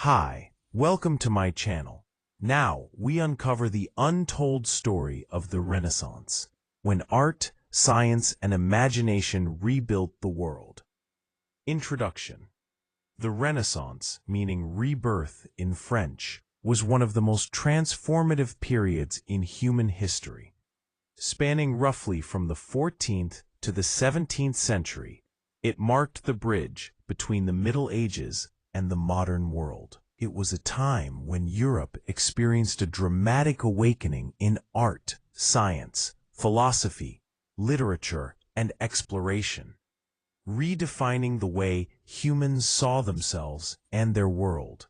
Hi, welcome to my channel. Now, we uncover the untold story of the Renaissance, when art, science, and imagination rebuilt the world. Introduction. The Renaissance, meaning rebirth in French, was one of the most transformative periods in human history. Spanning roughly from the 14th to the 17th century, it marked the bridge between the Middle Ages and the modern world. It was a time when Europe experienced a dramatic awakening in art, science, philosophy, literature, and exploration, redefining the way humans saw themselves and their world.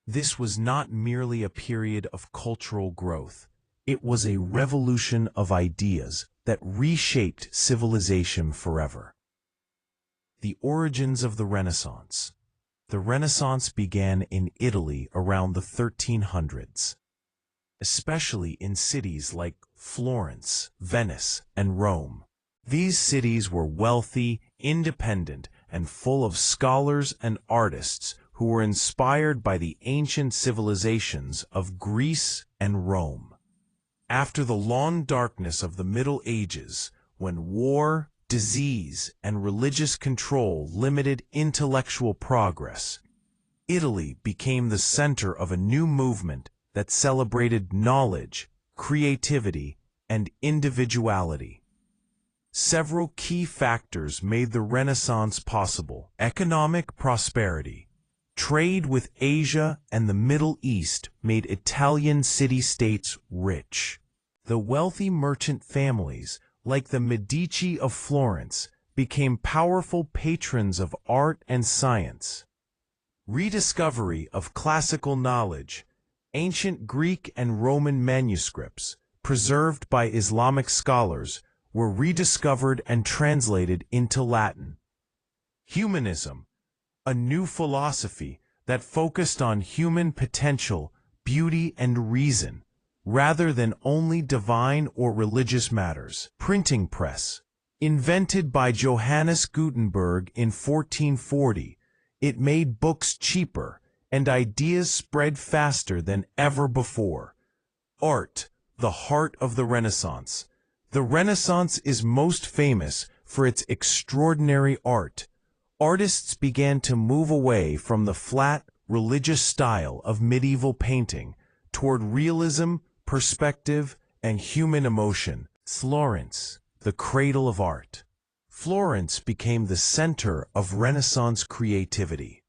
This was not merely a period of cultural growth. It was a revolution of ideas that reshaped civilization forever. The origins of the Renaissance. The Renaissance began in Italy around the 1300s, especially in cities like Florence, Venice, and Rome. These cities were wealthy, independent, and full of scholars and artists who were inspired by the ancient civilizations of Greece and Rome. After the long darkness of the Middle Ages, when war, disease, and religious control limited intellectual progress, Italy became the center of a new movement that celebrated knowledge, creativity, and individuality. Several key factors made the Renaissance possible: economic prosperity. Trade with Asia and the Middle East made Italian city-states rich. The wealthy merchant families, like the Medici of Florence, became powerful patrons of art and science. Rediscovery of classical knowledge. Ancient Greek and Roman manuscripts, preserved by Islamic scholars, were rediscovered and translated into Latin. Humanism, a new philosophy that focused on human potential, beauty, and reason, rather than only divine or religious matters. Printing press. Invented by Johannes Gutenberg in 1440, it made books cheaper and ideas spread faster than ever before. Art, the heart of the Renaissance. The Renaissance is most famous for its extraordinary art. Artists began to move away from the flat, religious style of medieval painting toward realism, perspective, and human emotion. Florence, the cradle of art. Florence became the center of Renaissance creativity.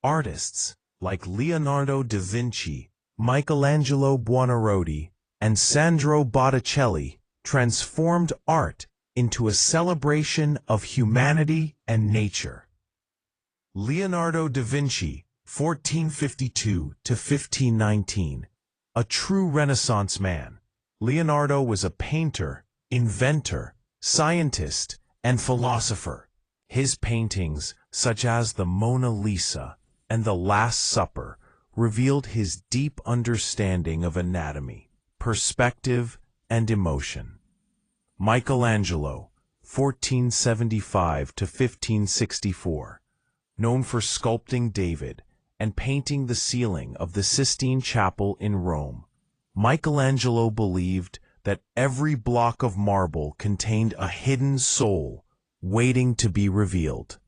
Artists like Leonardo da Vinci, Michelangelo Buonarroti, and Sandro Botticelli transformed art into a celebration of humanity and nature. Leonardo da Vinci, 1452 to 1519. A true Renaissance man, Leonardo was a painter, inventor, scientist, and philosopher. His paintings, such as the Mona Lisa and the Last Supper, revealed his deep understanding of anatomy, perspective, and emotion. Michelangelo, 1475 to 1564, known for sculpting David and painting the ceiling of the Sistine Chapel in Rome. Michelangelo believed that every block of marble contained a hidden soul waiting to be revealed.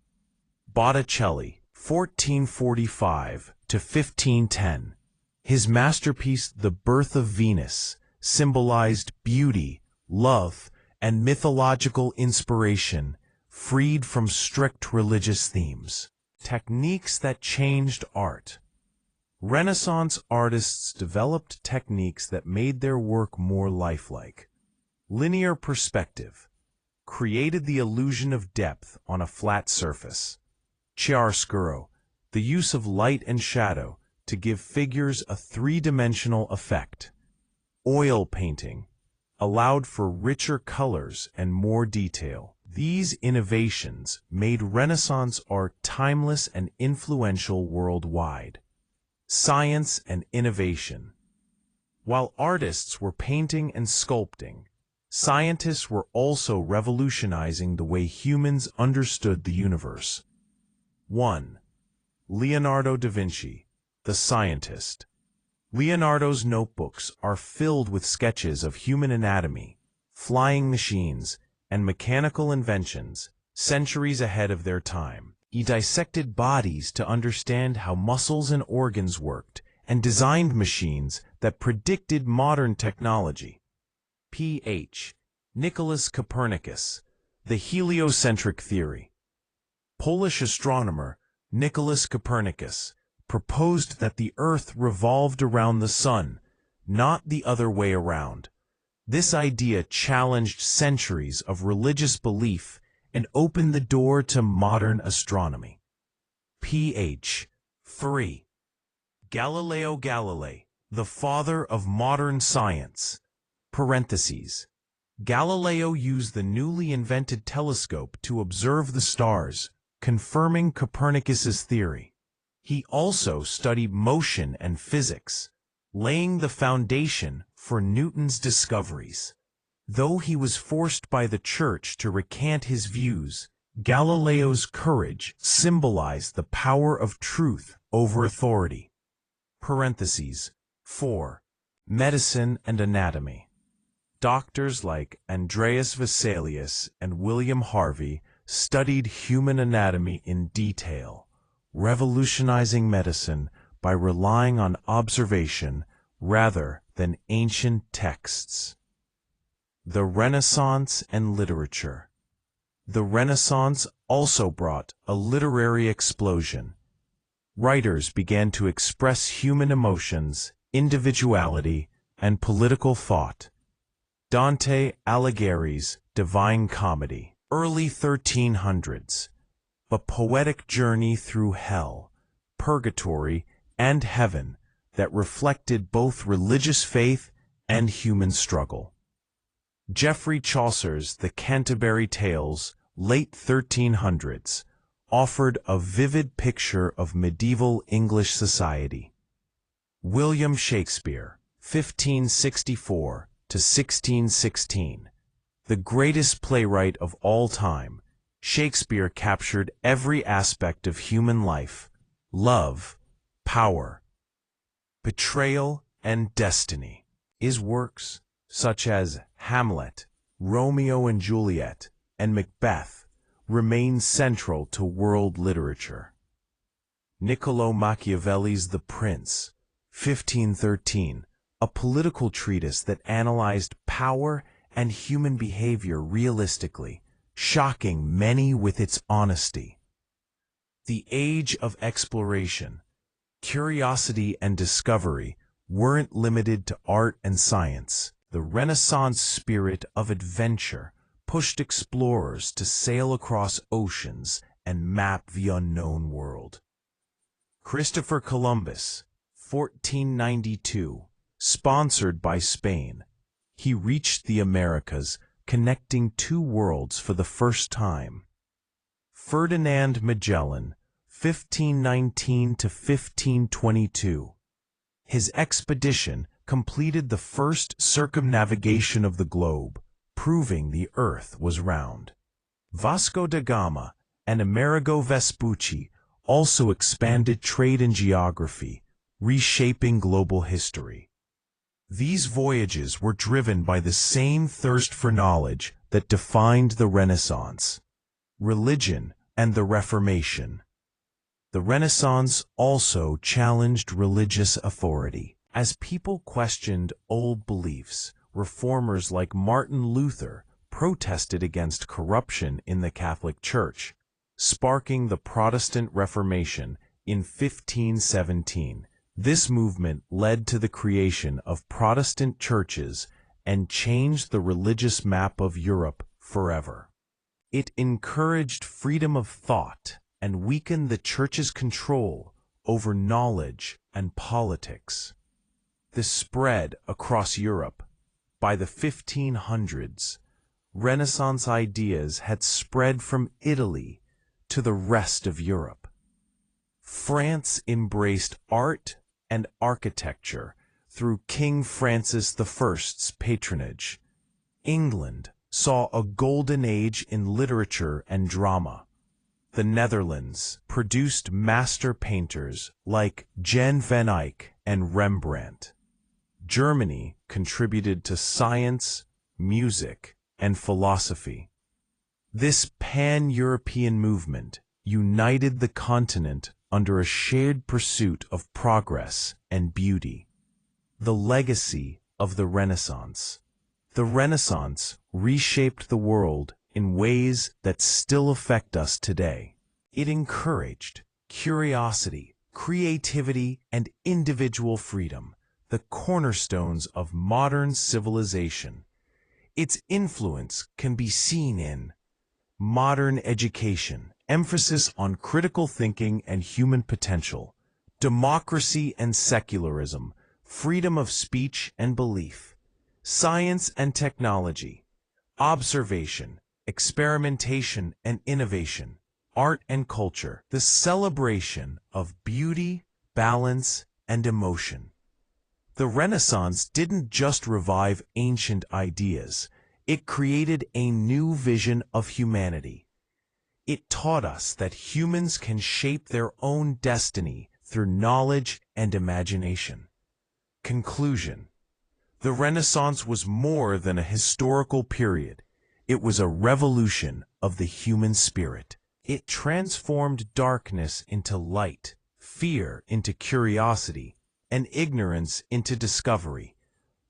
Botticelli, 1445 to 1510. His masterpiece, The Birth of Venus, symbolized beauty, love, and mythological inspiration, freed from strict religious themes. Techniques that changed art. Renaissance artists developed techniques that made their work more lifelike. Linear perspective created the illusion of depth on a flat surface. Chiaroscuro, the use of light and shadow to give figures a three-dimensional effect. Oil painting allowed for richer colors and more detail. These innovations made Renaissance art timeless and influential worldwide. Science and innovation. While artists were painting and sculpting, scientists were also revolutionizing the way humans understood the universe. 1. Leonardo da Vinci, the scientist. Leonardo's notebooks are filled with sketches of human anatomy, flying machines, and mechanical inventions centuries ahead of their time. He dissected bodies to understand how muscles and organs worked and designed machines that predicted modern technology. Ph. Nicholas Copernicus, the heliocentric theory. Polish astronomer Nicholas Copernicus proposed that the Earth revolved around the Sun, not the other way around. This idea challenged centuries of religious belief and opened the door to modern astronomy. Ph. 3. Galileo Galilei, the father of modern science. Parentheses. Galileo used the newly invented telescope to observe the stars, confirming Copernicus's theory. He also studied motion and physics, laying the foundation for Newton's discoveries. Though he was forced by the Church to recant his views, Galileo's courage symbolized the power of truth over authority. Parentheses. 4. Medicine and anatomy. Doctors like Andreas Vesalius and William Harvey studied human anatomy in detail, revolutionizing medicine by relying on observation rather than ancient texts. The Renaissance and literature. The Renaissance also brought a literary explosion. Writers began to express human emotions, individuality, and political thought. Dante Alighieri's Divine Comedy, early 1300s, a poetic journey through hell, purgatory, and heaven that reflected both religious faith and human struggle. Geoffrey Chaucer's The Canterbury Tales, late 1300s, offered a vivid picture of medieval English society. William Shakespeare, 1564 to 1616, the greatest playwright of all time, Shakespeare captured every aspect of human life: love, power, betrayal, and destiny. His works, such as Hamlet, Romeo and Juliet, and Macbeth, remain central to world literature. Niccolò Machiavelli's The Prince, 1513, a political treatise that analyzed power and human behavior realistically, shocking many with its honesty. The age of exploration, curiosity, and discovery weren't limited to art and science. The Renaissance spirit of adventure pushed explorers to sail across oceans and map the unknown world. Christopher Columbus, 1492, sponsored by Spain, he reached the Americas, connecting two worlds for the first time. Ferdinand Magellan, 1519 to 1522. His expedition completed the first circumnavigation of the globe, proving the Earth was round. Vasco da Gama and Amerigo Vespucci also expanded trade and geography, reshaping global history. These voyages were driven by the same thirst for knowledge that defined the Renaissance: religion and the Reformation. The Renaissance also challenged religious authority. As people questioned old beliefs, reformers like Martin Luther protested against corruption in the Catholic Church, sparking the Protestant Reformation in 1517. This movement led to the creation of Protestant churches and changed the religious map of Europe forever. It encouraged freedom of thought and weakened the Church's control over knowledge and politics. The spread across Europe. By the 1500s, Renaissance ideas had spread from Italy to the rest of Europe. France embraced art and architecture through King Francis I's patronage. England saw a golden age in literature and drama. The Netherlands produced master painters like Jan van Eyck and Rembrandt. Germany contributed to science, music, and philosophy. This pan-European movement united the continent under a shared pursuit of progress and beauty. The legacy of the Renaissance. The Renaissance reshaped the world in ways that still affect us today. It encouraged curiosity, creativity, and individual freedom, the cornerstones of modern civilization. Its influence can be seen in modern education, emphasis on critical thinking and human potential, democracy and secularism, freedom of speech and belief, science and technology, observation, experimentation and innovation, art and culture, the celebration of beauty, balance, and emotion. The Renaissance didn't just revive ancient ideas, it created a new vision of humanity. It taught us that humans can shape their own destiny through knowledge and imagination. Conclusion. The Renaissance was more than a historical period. It was a revolution of the human spirit. It transformed darkness into light, fear into curiosity, and ignorance into discovery.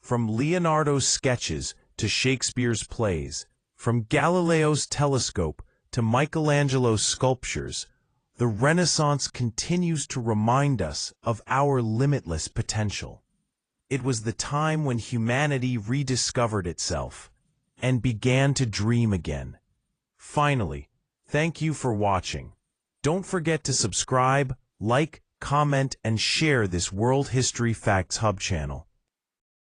From Leonardo's sketches to Shakespeare's plays, from Galileo's telescope to Michelangelo's sculptures, the Renaissance continues to remind us of our limitless potential. It was the time when humanity rediscovered itself and began to dream again. Finally, thank you for watching. Don't forget to subscribe, like, comment, and share this World History Facts Hub channel.